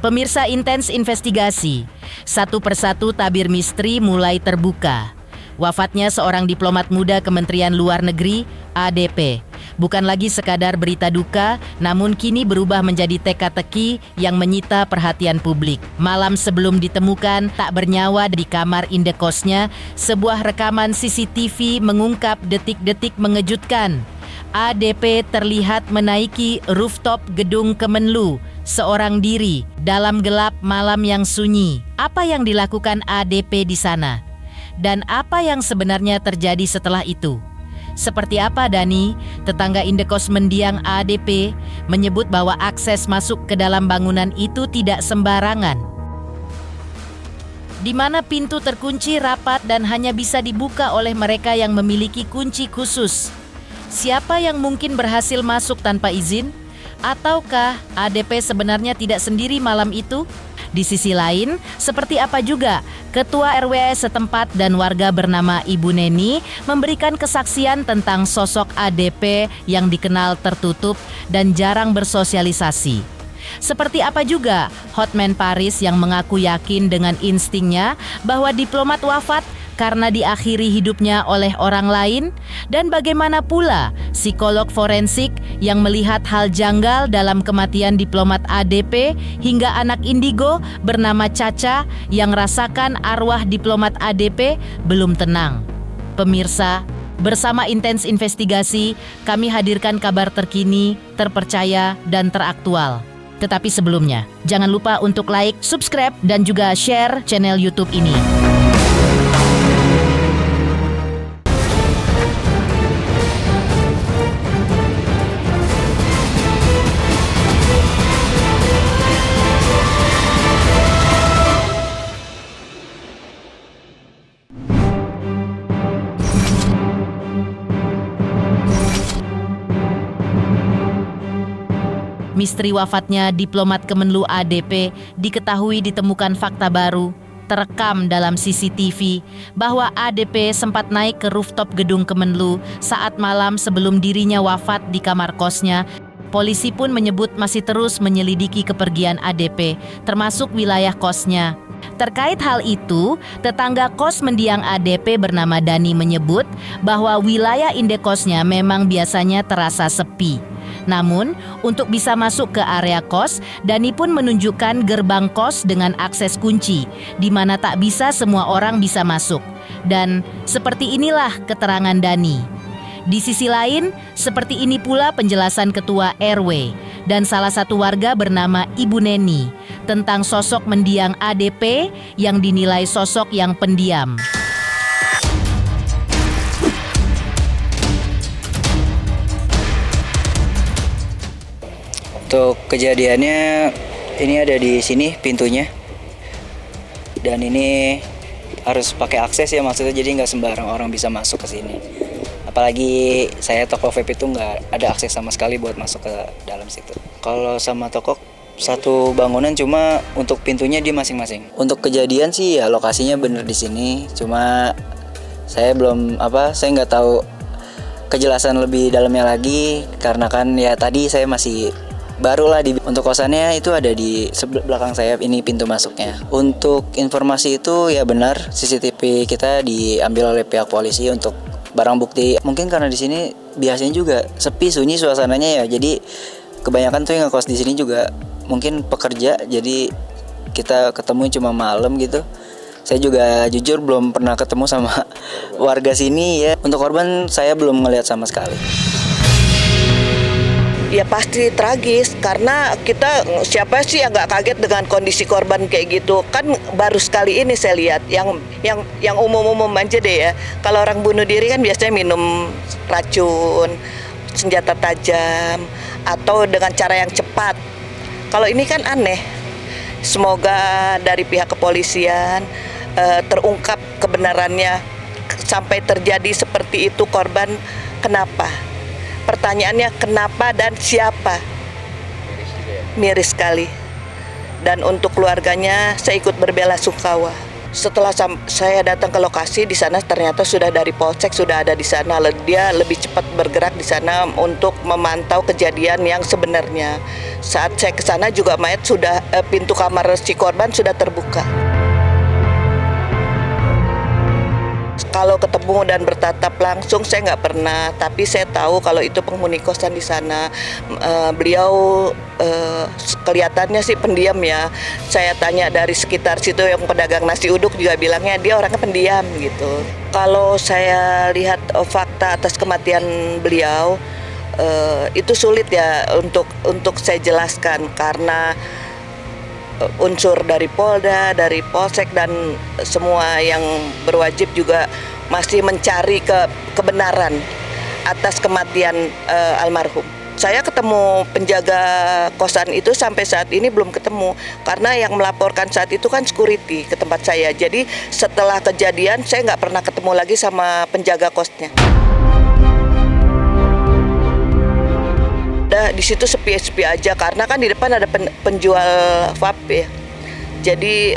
Pemirsa Intens Investigasi, satu persatu tabir misteri mulai terbuka. Wafatnya seorang diplomat muda Kementerian Luar Negeri, ADP. Bukan lagi sekadar berita duka, namun kini berubah menjadi teka-teki yang menyita perhatian publik. Malam sebelum ditemukan tak bernyawa di kamar indekosnya, sebuah rekaman CCTV mengungkap detik-detik mengejutkan. ADP terlihat menaiki rooftop gedung Kemenlu seorang diri dalam gelap malam yang sunyi. Apa yang dilakukan ADP di sana? Dan apa yang sebenarnya terjadi setelah itu? Seperti apa Dani, tetangga indekos mendiang ADP, menyebut bahwa akses masuk ke dalam bangunan itu tidak sembarangan. Di mana pintu terkunci rapat dan hanya bisa dibuka oleh mereka yang memiliki kunci khusus. Siapa yang mungkin berhasil masuk tanpa izin? Ataukah ADP sebenarnya tidak sendiri malam itu? Di sisi lain, seperti apa juga Ketua RW setempat dan warga bernama Ibu Neni memberikan kesaksian tentang sosok ADP yang dikenal tertutup dan jarang bersosialisasi. Seperti apa juga Hotman Paris yang mengaku yakin dengan instingnya bahwa diplomat wafat karena diakhiri hidupnya oleh orang lain, dan bagaimana pula psikolog forensik yang melihat hal janggal dalam kematian diplomat ADP hingga anak indigo bernama Caca yang rasakan arwah diplomat ADP belum tenang. Pemirsa, bersama Intens Investigasi, kami hadirkan kabar terkini, terpercaya, dan teraktual. Tetapi sebelumnya, jangan lupa untuk like, subscribe, dan juga share channel YouTube ini. Misteri wafatnya diplomat Kemenlu ADP diketahui ditemukan fakta baru, terekam dalam CCTV, bahwa ADP sempat naik ke rooftop gedung Kemenlu saat malam sebelum dirinya wafat di kamar kosnya. Polisi pun menyebut masih terus menyelidiki kepergian ADP, termasuk wilayah kosnya. Terkait hal itu, tetangga kos mendiang ADP bernama Dani menyebut bahwa wilayah indekosnya memang biasanya terasa sepi. Namun, untuk bisa masuk ke area kos, Dani pun menunjukkan gerbang kos dengan akses kunci, di mana tak bisa semua orang bisa masuk. Dan seperti inilah keterangan Dani. Di sisi lain, seperti ini pula penjelasan Ketua RW dan salah satu warga bernama Ibu Neni tentang sosok mendiang ADP yang dinilai sosok yang pendiam. Untuk kejadiannya, ini ada di sini pintunya, dan ini harus pakai akses ya, maksudnya jadi nggak sembarang orang bisa masuk ke sini. Apalagi saya toko vape itu nggak ada akses sama sekali buat masuk ke dalam situ. Kalau sama toko satu bangunan, cuma untuk pintunya dia masing-masing. Untuk kejadian sih ya lokasinya bener di sini, cuma saya saya nggak tahu kejelasan lebih dalamnya lagi karena kan ya tadi saya masih barulah untuk kosannya itu ada di sebelah belakang saya ini pintu masuknya. Untuk informasi itu ya benar, CCTV kita diambil oleh pihak polisi untuk barang bukti. Mungkin karena di sini biasanya juga sepi sunyi suasananya ya. Jadi kebanyakan tuh yang ngekos di sini juga mungkin pekerja. Jadi kita ketemu cuma malam gitu. Saya juga jujur belum pernah ketemu sama warga sini ya. Untuk korban saya belum ngelihat sama sekali. Ya pasti tragis, karena siapa sih yang nggak kaget dengan kondisi korban kayak gitu. Kan baru sekali ini saya lihat yang umum-umum aja deh ya. Kalau orang bunuh diri kan biasanya minum racun, senjata tajam, atau dengan cara yang cepat. Kalau ini kan aneh. Semoga dari pihak kepolisian terungkap kebenarannya sampai terjadi seperti itu korban. Kenapa? Pertanyaannya kenapa dan siapa? Miris sekali. Dan untuk keluarganya saya ikut berbela sungkawa. Setelah saya datang ke lokasi, di sana ternyata sudah dari Polsek sudah ada di sana. Dia lebih cepat bergerak di sana untuk memantau kejadian yang sebenarnya. Saat saya ke sana juga mayat sudah pintu kamar si korban sudah terbuka. Kalau ketemu dan bertatap langsung saya nggak pernah, tapi saya tahu kalau itu penghuni kosan di sana. Beliau kelihatannya sih pendiam ya. Saya tanya dari sekitar situ yang pedagang nasi uduk juga bilangnya dia orangnya pendiam gitu. Kalau saya lihat fakta atas kematian beliau, itu sulit ya untuk saya jelaskan karena unsur dari Polda, dari Polsek dan semua yang berwajib juga masih mencari kebenaran atas kematian almarhum. Saya ketemu penjaga kosan itu sampai saat ini belum ketemu karena yang melaporkan saat itu kan security ke tempat saya. Jadi setelah kejadian saya nggak pernah ketemu lagi sama penjaga kosnya. Di situ sepi-sepi aja karena kan di depan ada penjual vape ya. Jadi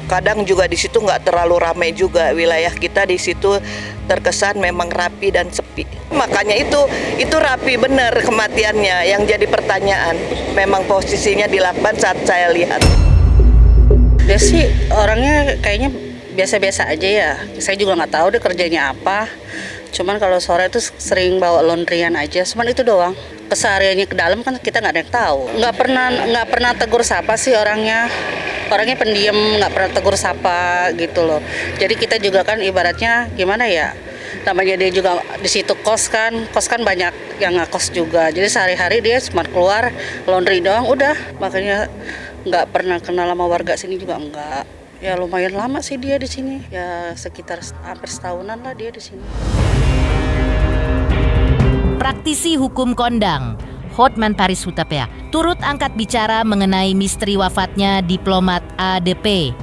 kadang juga di situ nggak terlalu ramai juga. Wilayah kita di situ terkesan memang rapi dan sepi. Makanya itu rapi benar kematiannya. Yang jadi pertanyaan memang posisinya di lakban saat saya lihat. Dia sih orangnya kayaknya biasa-biasa aja ya. Saya juga nggak tahu dia kerjanya apa. Cuman kalau sore itu sering bawa laundryan aja. Cuman itu doang. Kesehariannya ke dalam kan kita nggak ada yang tahu. Nggak pernah tegur sapa sih orangnya. Orangnya pendiam, nggak pernah tegur sapa gitu loh. Jadi kita juga kan ibaratnya gimana ya? Namanya dia juga di situ kos kan banyak yang ngekos juga. Jadi sehari-hari dia cuma keluar laundry doang udah. Makanya nggak pernah kenal sama warga sini juga enggak. Ya lumayan lama sih dia di sini. Ya sekitar hampir setahunan lah dia di sini. Praktisi hukum kondang, Hotman Paris Hutapea, turut angkat bicara mengenai misteri wafatnya diplomat ADP.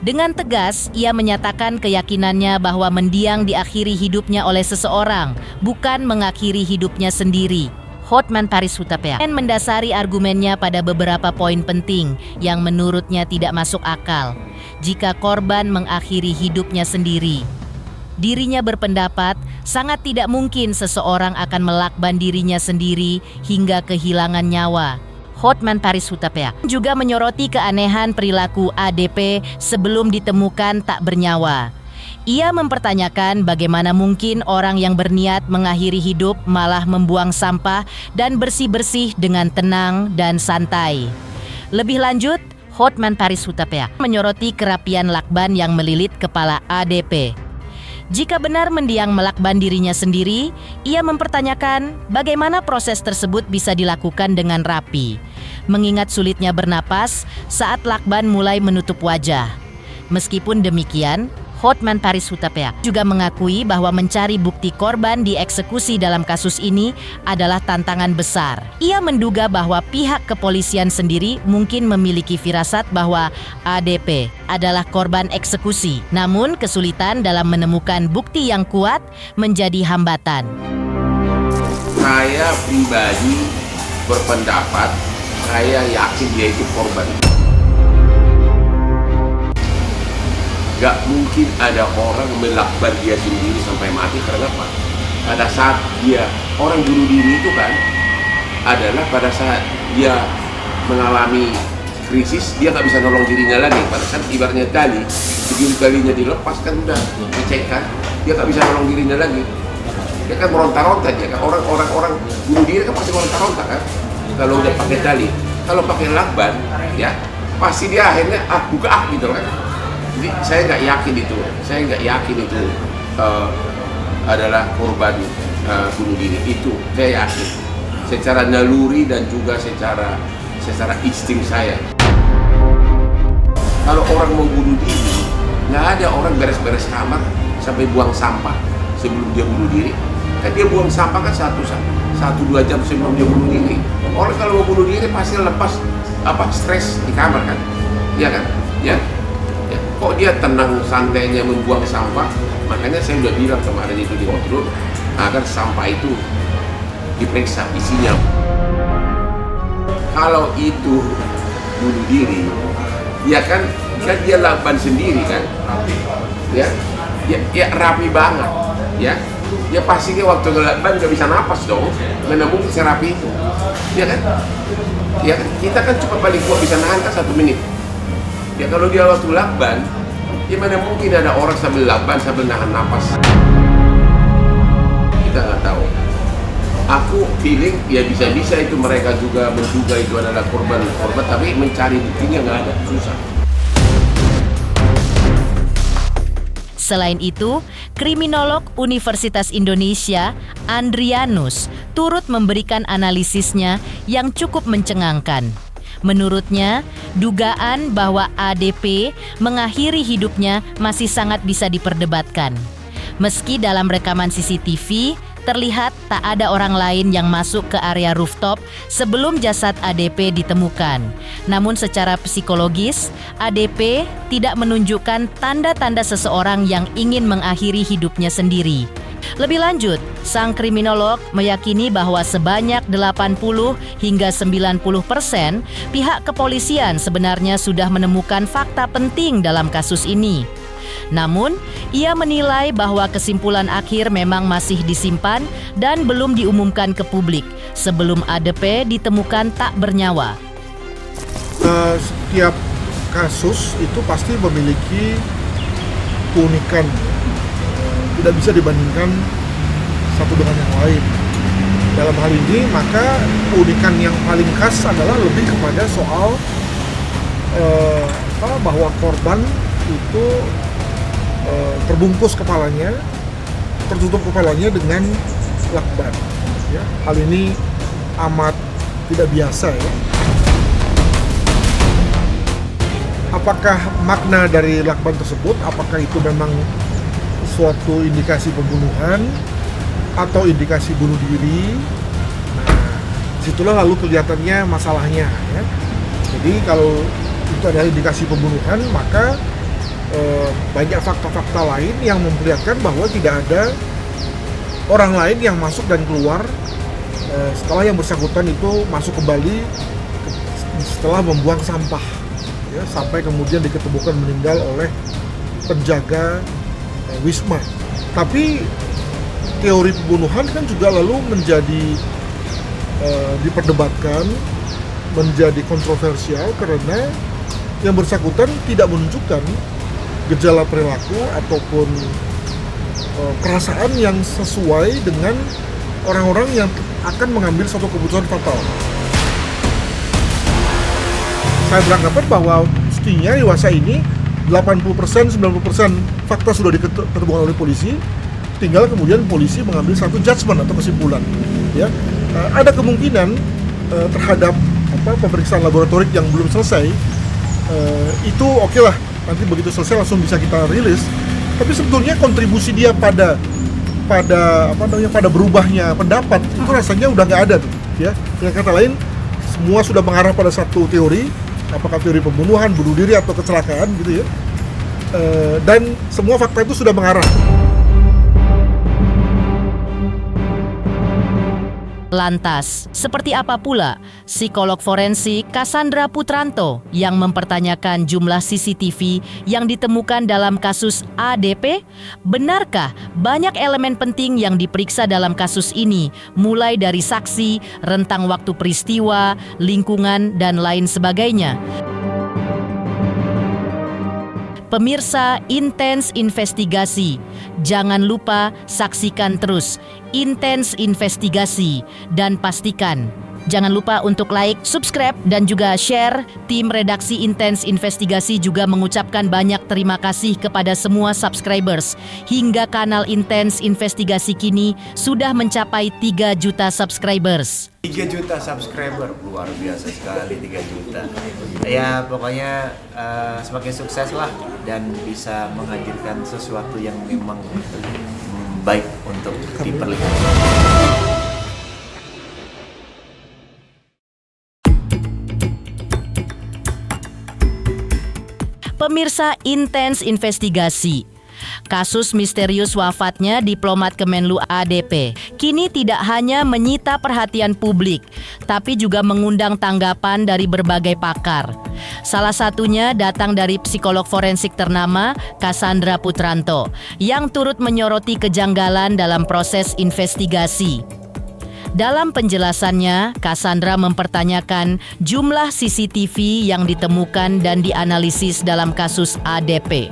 Dengan tegas, ia menyatakan keyakinannya bahwa mendiang diakhiri hidupnya oleh seseorang, bukan mengakhiri hidupnya sendiri. Hotman Paris Hutapea mendasari argumennya pada beberapa poin penting yang menurutnya tidak masuk akal jika korban mengakhiri hidupnya sendiri. Dirinya berpendapat sangat tidak mungkin seseorang akan melakban dirinya sendiri hingga kehilangan nyawa. Hotman Paris Hutapea juga menyoroti keanehan perilaku ADP sebelum ditemukan tak bernyawa. Ia mempertanyakan bagaimana mungkin orang yang berniat mengakhiri hidup malah membuang sampah dan bersih-bersih dengan tenang dan santai. Lebih lanjut, Hotman Paris Hutapea menyoroti kerapian lakban yang melilit kepala ADP. Jika benar mendiang melakban dirinya sendiri, ia mempertanyakan bagaimana proses tersebut bisa dilakukan dengan rapi, mengingat sulitnya bernapas saat lakban mulai menutup wajah. Meskipun demikian, Hotman Paris Hutapea juga mengakui bahwa mencari bukti korban dieksekusi dalam kasus ini adalah tantangan besar. Ia menduga bahwa pihak kepolisian sendiri mungkin memiliki firasat bahwa ADP adalah korban eksekusi. Namun kesulitan dalam menemukan bukti yang kuat menjadi hambatan. Saya pribadi berpendapat, saya yakin dia itu korban. Gak mungkin ada orang melakban dia sendiri sampai mati. Karena apa? Pada saat dia orang bunuh diri itu kan adalah pada saat dia mengalami krisis, dia nggak bisa nolong dirinya lagi. Pada saat ibaratnya tali, begitu talinya dilepaskan udah dicekkan, dia nggak bisa nolong dirinya lagi. Dia kan meronta-ronta dia kan. Orang bunuh diri kan pasti meronta-ronta kan. Kalau udah pakai tali, kalau pakai lakban, ya pasti dia akhirnya buka gitu kan. Jadi saya nggak yakin itu adalah korban bunuh diri. Itu saya yakin secara naluri dan juga secara insting saya. Kalau orang mau bunuh diri, nggak ada orang beres-beres kamar sampai buang sampah sebelum dia bunuh diri. Kan dia buang sampah kan 1-2 jam sebelum dia bunuh diri. Orang kalau mau bunuh diri pasti lepas stres di kamar kan, iya kan? Ya. Kok dia tenang santainya membuang sampah? Makanya saya udah bilang kemarin itu di kontrol agar sampah itu diperiksa isinya. Kalau itu bunuh diri, ya kan kan dia lakban sendiri kan, ya, ya rapi banget, ya. Ya pastinya waktu lakban nggak bisa napas dong, mana mungkin serapi itu, ya kan? Ya kan? Kita kan cuma paling kuat bisa nahan kan 1 menit. Ya kalau dia waktu lakban, ya mana mungkin ada orang sambil lakban sambil nahan napas. Kita nggak tahu. Aku feeling ya bisa-bisa itu mereka juga menduga itu adalah korban, tapi mencari buktinya nggak ada, susah. Selain itu, kriminolog Universitas Indonesia, Andrianus, turut memberikan analisisnya yang cukup mencengangkan. Menurutnya, dugaan bahwa ADP mengakhiri hidupnya masih sangat bisa diperdebatkan. Meski dalam rekaman CCTV, terlihat tak ada orang lain yang masuk ke area rooftop sebelum jasad ADP ditemukan. Namun secara psikologis, ADP tidak menunjukkan tanda-tanda seseorang yang ingin mengakhiri hidupnya sendiri. Lebih lanjut, sang kriminolog meyakini bahwa sebanyak 80 hingga 90% pihak kepolisian sebenarnya sudah menemukan fakta penting dalam kasus ini. Namun, ia menilai bahwa kesimpulan akhir memang masih disimpan dan belum diumumkan ke publik sebelum ADP ditemukan tak bernyawa. Setiap kasus itu pasti memiliki keunikan, tidak bisa dibandingkan satu dengan yang lain. Dalam hal ini, maka keunikan yang paling khas adalah lebih kepada soal bahwa korban itu terbungkus kepalanya, tertutup kepalanya dengan lakban. Ya, hal ini amat tidak biasa ya. Apakah makna dari lakban tersebut? Apakah itu memang suatu indikasi pembunuhan atau indikasi bunuh diri? Nah, disitulah lalu kelihatannya masalahnya. Ya. Jadi kalau itu adalah indikasi pembunuhan, maka banyak fakta-fakta lain yang memperlihatkan bahwa tidak ada orang lain yang masuk dan keluar setelah yang bersangkutan itu masuk kembali setelah membuang sampah, ya, sampai kemudian diketemukan meninggal oleh penjaga Wisma. Tapi teori pembunuhan kan juga lalu menjadi diperdebatkan, menjadi kontroversial karena yang bersangkutan tidak menunjukkan gejala perilaku ataupun perasaan yang sesuai dengan orang-orang yang akan mengambil suatu keputusan fatal. Saya beranggapan bahwa mestinya dewasa ini 80%, 90% fakta sudah diketemukan oleh polisi, tinggal kemudian polisi mengambil satu judgement atau kesimpulan. Ya, ada kemungkinan terhadap pemeriksaan laboratorik yang belum selesai, itu oke lah. Nanti begitu selesai langsung bisa kita rilis. Tapi sebetulnya kontribusi dia pada berubahnya pendapat itu rasanya udah nggak ada tuh, ya. Dengan kata lain, semua sudah mengarah pada satu teori, apakah teori pembunuhan, bunuh diri atau kecelakaan gitu ya. Dan semua fakta itu sudah mengarah. Lantas, seperti apa pula psikolog forensik Cassandra Putranto yang mempertanyakan jumlah CCTV yang ditemukan dalam kasus ADP? Benarkah banyak elemen penting yang diperiksa dalam kasus ini, mulai dari saksi, rentang waktu peristiwa, lingkungan, dan lain sebagainya? Pemirsa Intens Investigasi, jangan lupa saksikan terus Intens Investigasi dan pastikan jangan lupa untuk like, subscribe, dan juga share. Tim redaksi Intens Investigasi juga mengucapkan banyak terima kasih kepada semua subscribers. Hingga kanal Intens Investigasi kini sudah mencapai 3 juta subscribers. 3 juta subscriber, luar biasa sekali 3 juta. Ya pokoknya semakin sukses lah dan bisa menghadirkan sesuatu yang memang baik untuk diperlihatkan. Pemirsa Intens Investigasi, Kasus misterius wafatnya diplomat Kemenlu ADP kini tidak hanya menyita perhatian publik, tapi juga mengundang tanggapan dari berbagai pakar. Salah satunya datang dari psikolog forensik ternama Cassandra Putranto yang turut menyoroti kejanggalan dalam proses investigasi. Dalam penjelasannya, Cassandra mempertanyakan jumlah CCTV yang ditemukan dan dianalisis dalam kasus ADP.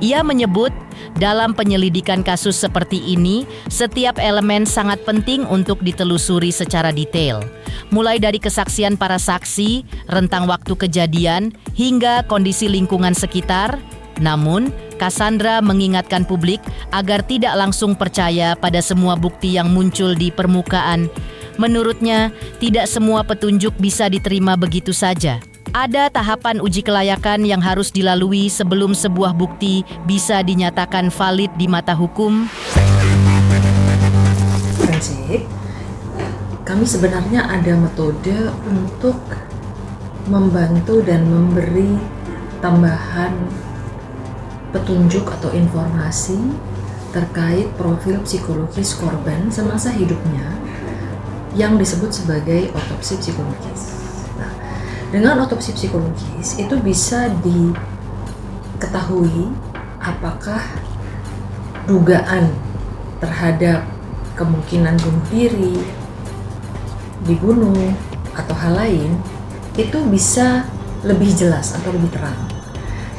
Ia menyebut, dalam penyelidikan kasus seperti ini, setiap elemen sangat penting untuk ditelusuri secara detail. Mulai dari kesaksian para saksi, rentang waktu kejadian, hingga kondisi lingkungan sekitar. Namun, Cassandra mengingatkan publik agar tidak langsung percaya pada semua bukti yang muncul di permukaan. Menurutnya, tidak semua petunjuk bisa diterima begitu saja. Ada tahapan uji kelayakan yang harus dilalui sebelum sebuah bukti bisa dinyatakan valid di mata hukum. Forensik, kami sebenarnya ada metode untuk membantu dan memberi tambahan petunjuk atau informasi terkait profil psikologis korban semasa hidupnya yang disebut sebagai otopsi psikologis. Nah, dengan otopsi psikologis itu bisa diketahui apakah dugaan terhadap kemungkinan bunuh diri, dibunuh, atau hal lain itu bisa lebih jelas atau lebih terang.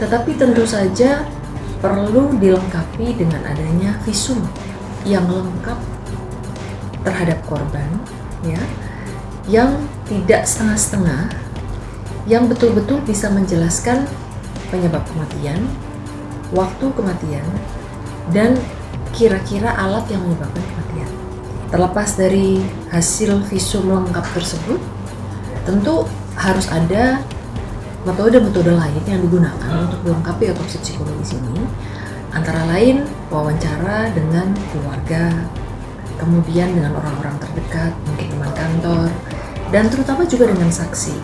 Tetapi tentu saja perlu dilengkapi dengan adanya visum yang lengkap terhadap korban, ya, yang tidak setengah-setengah, yang betul-betul bisa menjelaskan penyebab kematian, waktu kematian, dan kira-kira alat yang menyebabkan kematian. Terlepas dari hasil visum lengkap tersebut, tentu harus ada metode-metode lain yang digunakan untuk melengkapi otopsi psikologis ini, antara lain wawancara dengan keluarga, kemudian dengan orang-orang terdekat, mungkin teman kantor, dan terutama juga dengan saksi.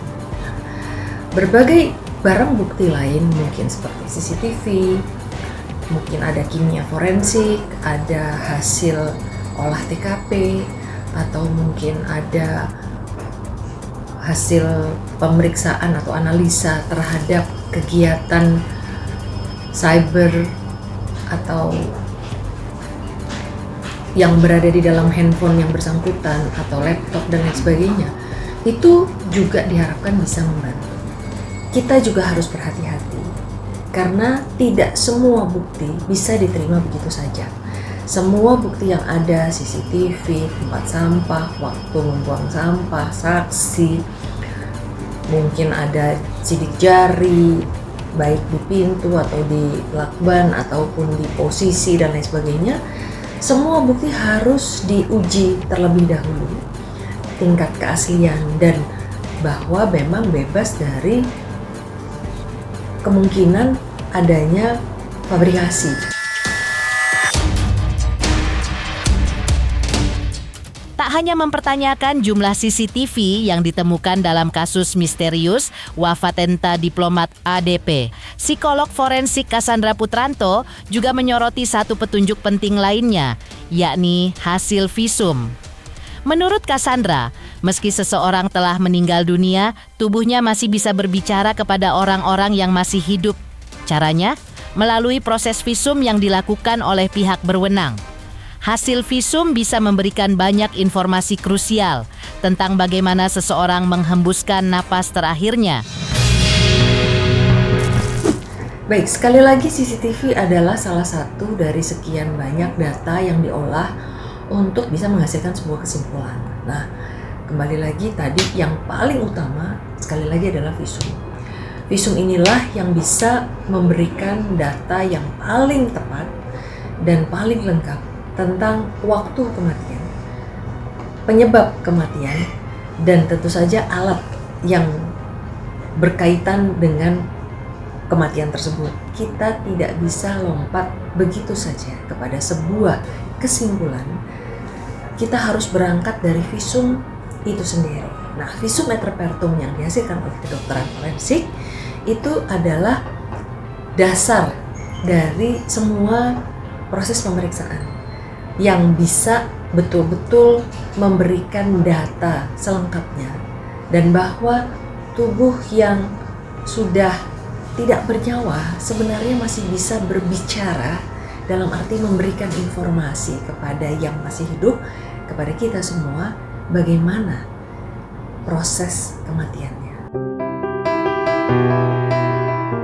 Berbagai barang bukti lain mungkin seperti CCTV, mungkin ada kimia forensik, ada hasil olah TKP, atau mungkin ada hasil pemeriksaan atau analisa terhadap kegiatan cyber atau yang berada di dalam handphone yang bersangkutan atau laptop dan lain sebagainya, itu juga diharapkan bisa membantu. Kita juga harus berhati-hati karena tidak semua bukti bisa diterima begitu saja. Semua bukti yang ada, CCTV, tempat sampah, waktu membuang sampah, saksi, mungkin ada sidik jari, baik di pintu atau di lakban ataupun di posisi dan lain sebagainya. Semua bukti harus diuji terlebih dahulu tingkat keaslian dan bahwa memang bebas dari kemungkinan adanya fabrikasi. Tak hanya mempertanyakan jumlah CCTV yang ditemukan dalam kasus misterius wafatnya diplomat ADP, psikolog forensik Cassandra Putranto juga menyoroti satu petunjuk penting lainnya, yakni hasil visum. Menurut Cassandra, meski seseorang telah meninggal dunia, tubuhnya masih bisa berbicara kepada orang-orang yang masih hidup. Caranya, melalui proses visum yang dilakukan oleh pihak berwenang. Hasil visum bisa memberikan banyak informasi krusial tentang bagaimana seseorang menghembuskan napas terakhirnya. Baik, sekali lagi CCTV adalah salah satu dari sekian banyak data yang diolah untuk bisa menghasilkan sebuah kesimpulan. Nah, kembali lagi tadi yang paling utama sekali lagi adalah visum. Visum inilah yang bisa memberikan data yang paling tepat dan paling lengkap tentang waktu kematian, penyebab kematian, dan tentu saja alat yang berkaitan dengan kematian tersebut. Kita tidak bisa lompat begitu saja kepada sebuah kesimpulan. Kita harus berangkat dari visum itu sendiri. Nah, visum et repertum yang dihasilkan oleh kedokteran forensik itu adalah dasar dari semua proses pemeriksaan yang bisa betul-betul memberikan data selengkapnya, dan bahwa tubuh yang sudah tidak bernyawa sebenarnya masih bisa berbicara, dalam arti memberikan informasi kepada yang masih hidup, kepada kita semua, bagaimana proses kematiannya.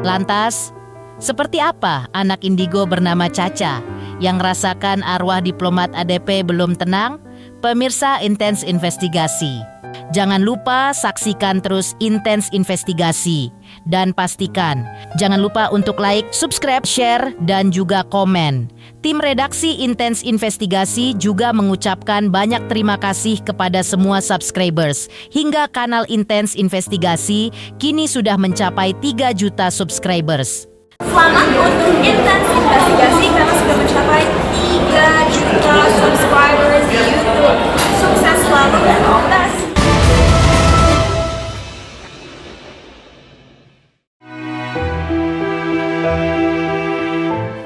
Lantas, seperti apa anak indigo bernama Caca yang rasakan arwah diplomat ADP belum tenang? Pemirsa Intens Investigasi, jangan lupa saksikan terus Intens Investigasi. Dan pastikan, jangan lupa untuk like, subscribe, share, dan juga komen. Tim redaksi Intens Investigasi juga mengucapkan banyak terima kasih kepada semua subscribers. Hingga kanal Intens Investigasi kini sudah mencapai 3 juta subscribers. Selamat untuk Intens Investigasi karena sudah mencapai 3 juta subscribers di YouTube. Sukses selalu dan all the best.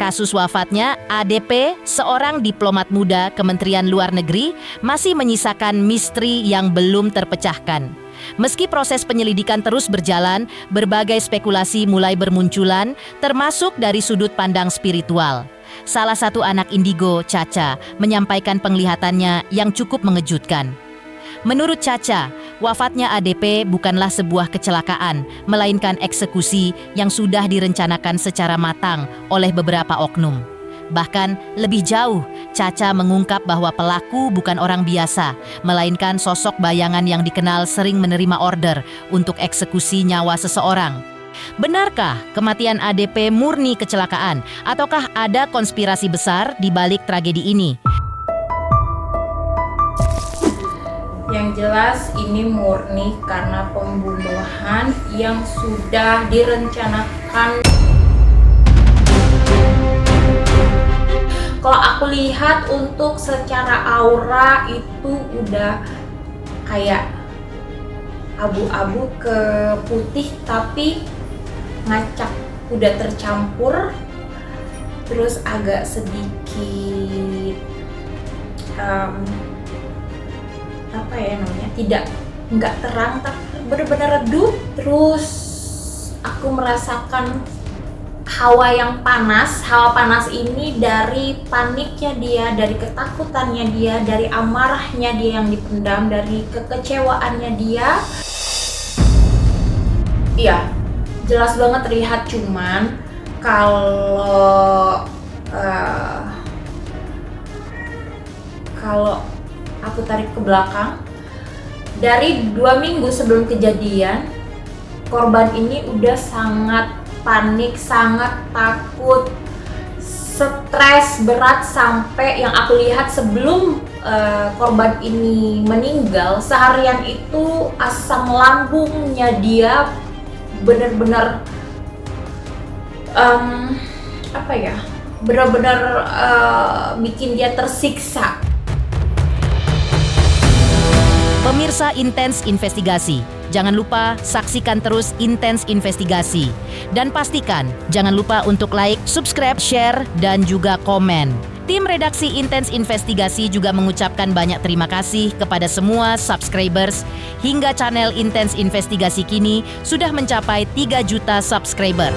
Kasus wafatnya ADP, seorang diplomat muda Kementerian Luar Negeri, masih menyisakan misteri yang belum terpecahkan. Meski proses penyelidikan terus berjalan, berbagai spekulasi mulai bermunculan, termasuk dari sudut pandang spiritual. Salah satu anak indigo, Caca, menyampaikan penglihatannya yang cukup mengejutkan. Menurut Caca, wafatnya ADP bukanlah sebuah kecelakaan, melainkan eksekusi yang sudah direncanakan secara matang oleh beberapa oknum. Bahkan lebih jauh, Caca mengungkap bahwa pelaku bukan orang biasa, melainkan sosok bayangan yang dikenal sering menerima order untuk eksekusi nyawa seseorang. Benarkah kematian ADP murni kecelakaan, ataukah ada konspirasi besar di balik tragedi ini? Yang jelas ini murni karena pembunuhan yang sudah direncanakan. Kalau aku lihat untuk secara aura itu udah kayak abu-abu ke putih, tapi ngacak, udah tercampur, terus agak sedikit apa ya namanya, nggak terang tapi benar-benar redup. Terus aku merasakan hawa yang panas. Hawa panas ini dari paniknya dia, dari ketakutannya dia, dari amarahnya dia yang dipendam, dari kekecewaannya dia. Iya, jelas banget terlihat. Cuman kalau aku tarik ke belakang, dari 2 minggu sebelum kejadian, korban ini udah sangat panik, sangat takut, stres berat, sampai yang aku lihat sebelum korban ini meninggal, seharian itu asam lambungnya dia benar-benar benar-benar bikin dia tersiksa. Pemirsa Intens Investigasi, jangan lupa saksikan terus Intens Investigasi. Dan pastikan jangan lupa untuk like, subscribe, share, dan juga komen. Tim redaksi Intens Investigasi juga mengucapkan banyak terima kasih kepada semua subscribers. Hingga channel Intens Investigasi kini sudah mencapai 3 juta subscriber.